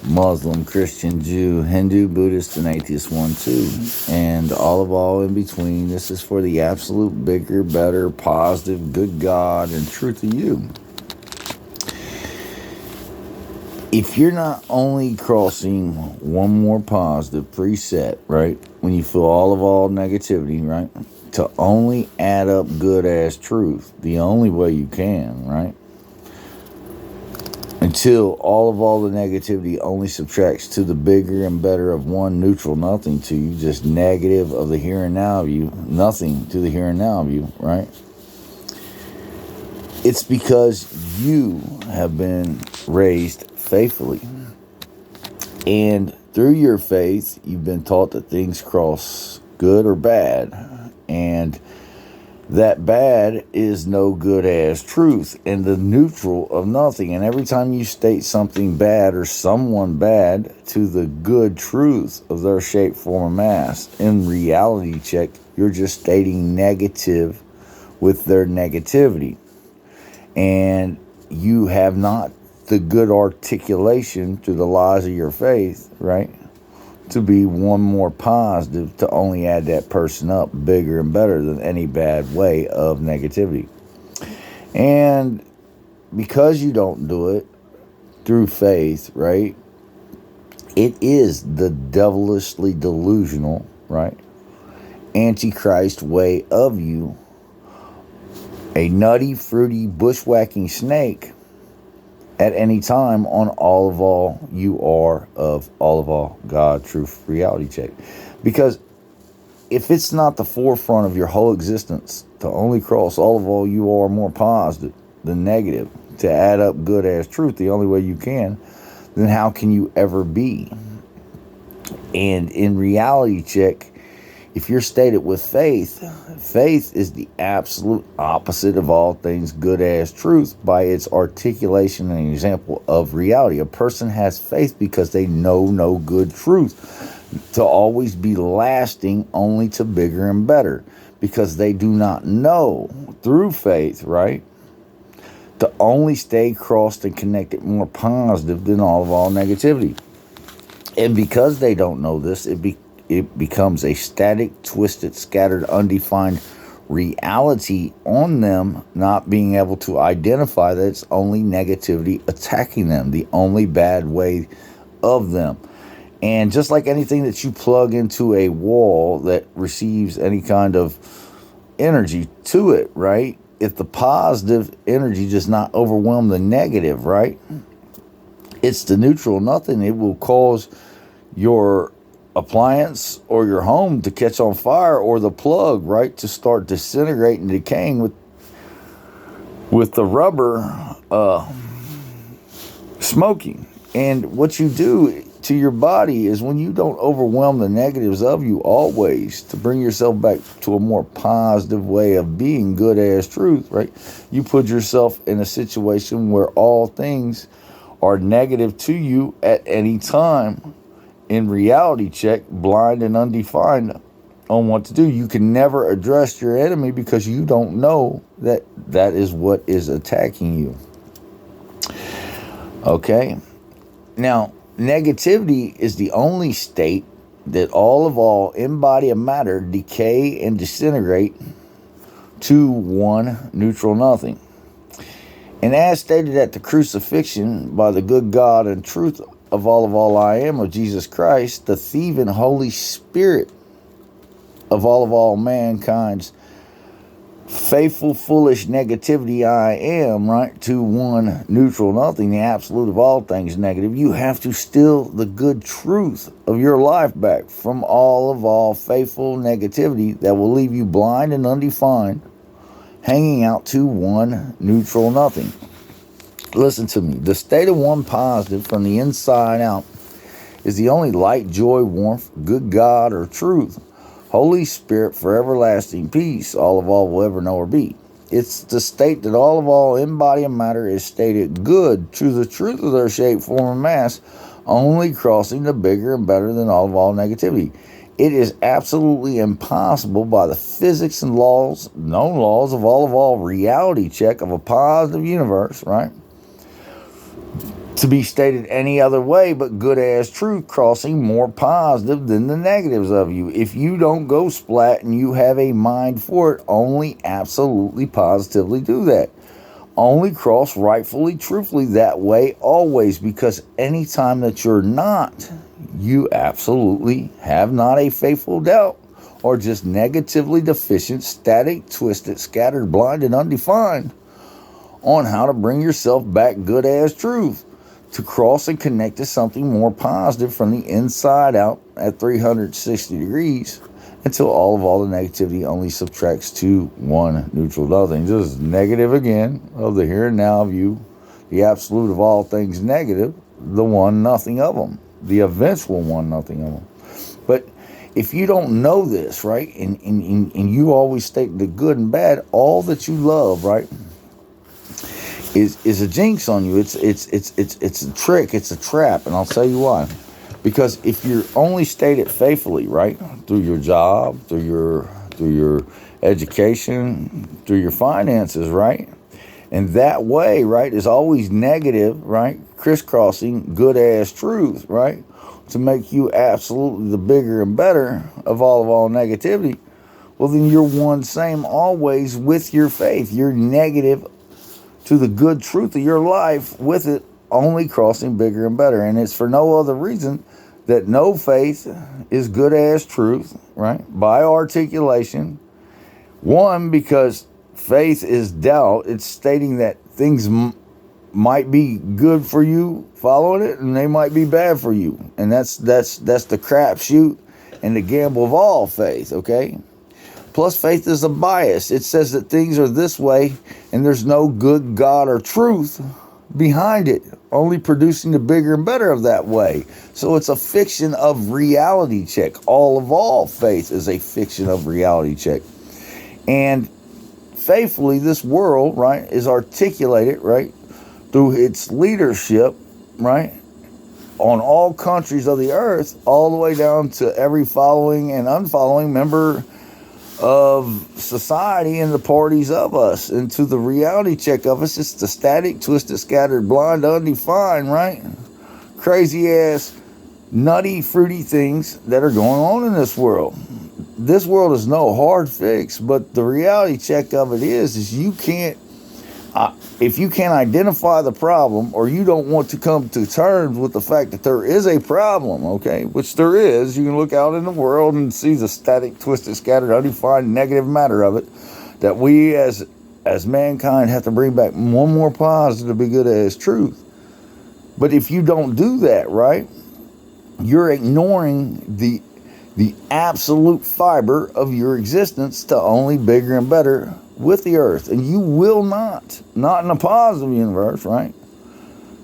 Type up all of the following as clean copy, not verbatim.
Muslim, Christian, Jew, Hindu, Buddhist, and atheist one too. And all in between. This is for the absolute bigger, better, positive, good God and truth of you. If you're not only crossing one more positive preset, right, when you feel all negativity, right, to only add up good as truth, the only way you can, right, until all the negativity only subtracts to the bigger and better of one neutral nothing to you, just negative of the here and now of you, nothing to the here and now of you, right? It's because you have been raised faithfully. And through your faith, you've been taught that things cross good or bad. And that bad is no good as truth and the neutral of nothing. And every time you state something bad or someone bad to the good truth of their shape, form, or mass, in reality check, you're just stating negative with their negativity. And you have not the good articulation to the lies of your faith, right? To be one more positive, to only add that person up bigger and better than any bad way of negativity. And because you don't do it through faith, right? It is the devilishly delusional, right? Antichrist way of you. A nutty, fruity, bushwhacking snake at any time on all you are of all God, truth, reality check. Because if it's not the forefront of your whole existence to only cross all you are more positive than negative, to add up good as truth, the only way you can, then how can you ever be? And in reality check, if you're stated with faith, faith is the absolute opposite of all things good as truth by its articulation and example of reality. A person has faith because they know no good truth to always be lasting only to bigger and better, because they do not know through faith, right, to only stay crossed and connected more positive than all negativity. And because they don't know this, it becomes a static, twisted, scattered, undefined reality on them, not being able to identify that it's only negativity attacking them, the only bad way of them. And just like anything that you plug into a wall that receives any kind of energy to it, right? If the positive energy does not overwhelm the negative, right? It's the neutral nothing. It will cause your appliance or your home to catch on fire, or the plug, right, to start disintegrating, decaying with the rubber smoking. And what you do to your body is, when you don't overwhelm the negatives of you always, to bring yourself back to a more positive way of being good as truth, right, you put yourself in a situation where all things are negative to you at any time. In reality check, blind and undefined on what to do. You can never address your enemy because you don't know that that is what is attacking you. Okay? Now, negativity is the only state that all in body of matter decay and disintegrate to one neutral nothing. And as stated at the crucifixion by the good God and truth of all I am of Jesus Christ, the thieving Holy Spirit of all mankind's faithful, foolish negativity I am, right, to one neutral nothing, the absolute of all things negative. You have to steal the good truth of your life back from all faithful negativity that will leave you blind and undefined, hanging out to one neutral nothing. Listen to me. The state of one positive from the inside out is the only light, joy, warmth, good God, or truth, Holy Spirit, for everlasting peace, all will ever know or be. It's the state that all in body and matter is stated good to the truth of their shape, form, and mass, only crossing the bigger and better than all negativity. It is absolutely impossible by the physics and laws, known laws of all reality check of a positive universe, right, to be stated any other way but good as truth, crossing more positive than the negatives of you. If you don't go splat and you have a mind for it, only absolutely positively do that. Only cross rightfully, truthfully that way always, because anytime that you're not, you absolutely have not a faithful doubt or just negatively deficient, static, twisted, scattered, blind, and undefined on how to bring yourself back good as truth, to cross and connect to something more positive from the inside out at 360 degrees until all the negativity only subtracts to one neutral nothing. Just negative again of the here and now of you, the absolute of all things negative, the one nothing of them, the eventual one nothing of them. But if you don't know this, right, and you always state the good and bad, all that you love, right, is a jinx on you. It's a trick, it's a trap, and I'll tell you why. Because if you only state it faithfully, right, through your job, through your education, through your finances, right, and that way, right, is always negative, right, crisscrossing good as truth, right, to make you absolutely the bigger and better of all negativity, well, then you're one same always with your faith. You're negative to the good truth of your life with it only crossing bigger and better. And it's for no other reason that no faith is good as truth, right? By articulation. One, because faith is doubt. It's stating that things might be good for you following it, and they might be bad for you. And that's the crapshoot and the gamble of all faith, okay? Plus, faith is a bias. It says that things are this way, and there's no good God or truth behind it, only producing the bigger and better of that way. So it's a fiction of reality check. All faith is a fiction of reality check. And faithfully, this world, right, is articulated, right, through its leadership, right, on all countries of the earth, all the way down to every following and unfollowing member of society and the parties of us, and to the reality check of us. It's the static, twisted, scattered, blind, undefined, right, crazy ass, nutty, fruity things that are going on in this world. This world is no hard fix, but the reality check of it is you can't, if you can't identify the problem, or you don't want to come to terms with the fact that there is a problem, okay, which there is. You can look out in the world and see the static, twisted, scattered, undefined, negative matter of it, that we as mankind have to bring back one more positive to be good as truth. But if you don't do that, right, you're ignoring the absolute fiber of your existence to only bigger and better with the earth. And you will not in a positive universe, right,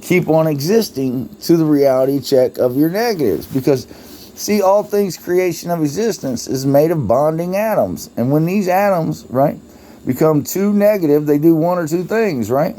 keep on existing to the reality check of your negatives. Because, see, all things creation of existence is made of bonding atoms. And when these atoms, right, become too negative, they do one or two things, right?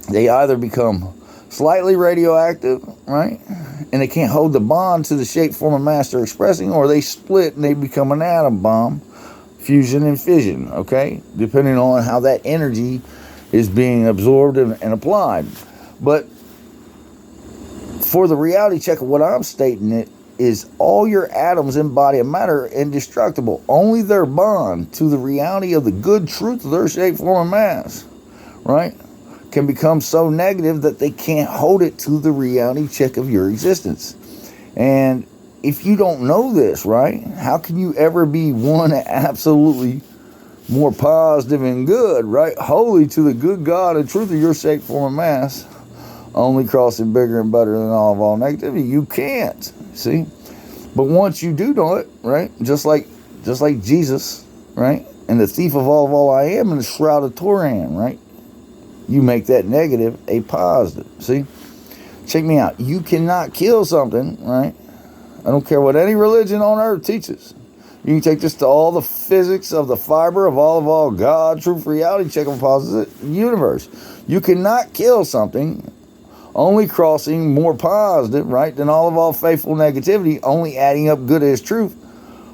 They either become slightly radioactive, right, and they can't hold the bond to the shape, form, and mass they're expressing, or they split and they become an atom bomb, fusion and fission, okay, depending on how that energy is being absorbed and applied. But for the reality check of what I'm stating, it is all your atoms in body and matter are indestructible. Only their bond to the reality of the good truth of their shape, form, and mass, right, can become so negative that they can't hold it to the reality check of your existence. And if you don't know this, right, how can you ever be one absolutely more positive and good, right, holy to the good God and truth of your shape, form, and mass, only crossing bigger and better than all negativity? You can't, see? But once you do know it, right, just like Jesus, right, and the thief of all I am in the shroud of Turin, right, you make that negative a positive. See? Check me out. You cannot kill something, right? I don't care what any religion on earth teaches. You can take this to all the physics of the fiber of all God, truth, reality, check of positive universe. You cannot kill something only crossing more positive, right, than all faithful negativity, only adding up good as truth,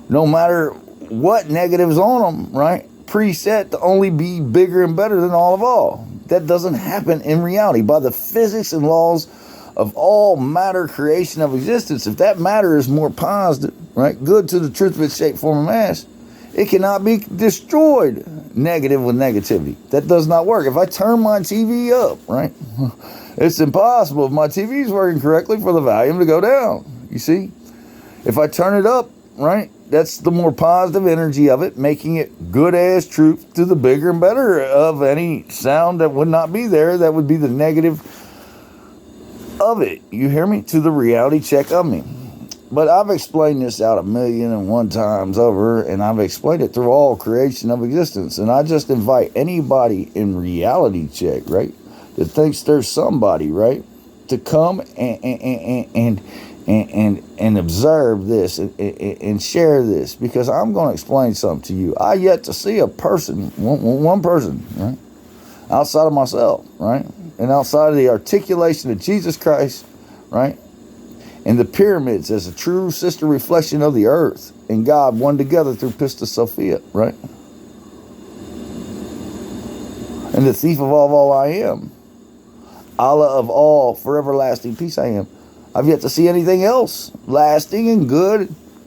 no matter what negatives on them, right, preset to only be bigger and better than all. That doesn't happen in reality. By the physics and laws of all matter creation of existence, if that matter is more positive, right, good to the truth of its shape, form, and mass, it cannot be destroyed. Negative with negativity. That does not work. If I turn my TV up, right, it's impossible if my TV is working correctly for the volume to go down. You see? If I turn it up, right, that's the more positive energy of it, making it good as truth to the bigger and better of any sound that would not be there. That would be the negative of it. You hear me? To the reality check of me. But I've explained this out 1,000,001 times over, and I've explained it through all creation of existence. And I just invite anybody in reality check, right, that thinks there's somebody, right, to come and observe this and share this, because I'm going to explain something to you. I yet to see a person, one person, right, outside of myself, right, and outside of the articulation of Jesus Christ, right, and the pyramids as a true sister reflection of the earth and God one together through Pistis Sophia, right? And the thief of all I am. Allah of all, for everlasting peace I am. I've yet to see anything else lasting and good